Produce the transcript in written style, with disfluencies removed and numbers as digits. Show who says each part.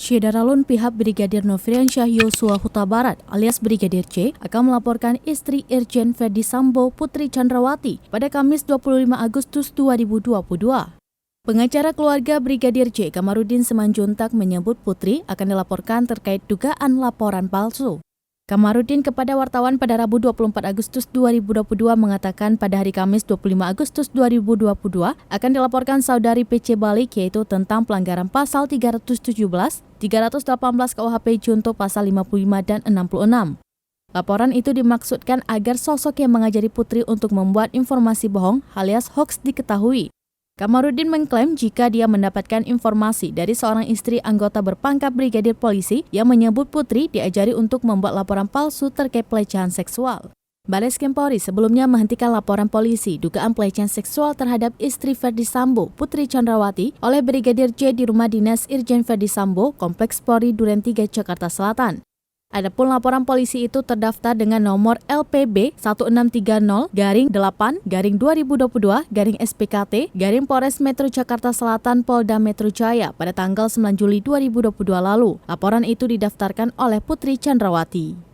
Speaker 1: Syedaralun pihak Brigadir Nofriansyah Yosua Huta Barat alias Brigadir C akan melaporkan istri Irjen Ferdy Sambo Putri Chandrawati pada Kamis 25 Agustus 2022. Pengacara keluarga Brigadir C, Kamarudin Simanjuntak menyebut Putri akan dilaporkan terkait dugaan laporan palsu. Kamarudin kepada wartawan pada Rabu 24 Agustus 2022 mengatakan pada hari Kamis 25 Agustus 2022 akan dilaporkan saudari PC balik yaitu tentang pelanggaran pasal 317, 318 KUHP junto pasal 55 dan 66. Laporan itu dimaksudkan agar sosok yang mengajari Putri untuk membuat informasi bohong alias hoax diketahui. Kamarudin mengklaim jika dia mendapatkan informasi dari seorang istri anggota berpangkat brigadir polisi yang menyebut Putri diajari untuk membuat laporan palsu terkait pelecehan seksual. Bareskrim Polri sebelumnya menghentikan laporan polisi dugaan pelecehan seksual terhadap istri Ferdy Sambo, Putri Chandrawati, oleh Brigadir J di rumah dinas Irjen Ferdy Sambo, Kompleks Polri Duren 3, Jakarta Selatan. Adapun laporan polisi itu terdaftar dengan nomor LPB 1630-2022-SPKT Polres Metro Jakarta Selatan Polda Metro Jaya pada tanggal 9 Juli 2022 lalu. Laporan itu didaftarkan oleh Putri Chandrawati.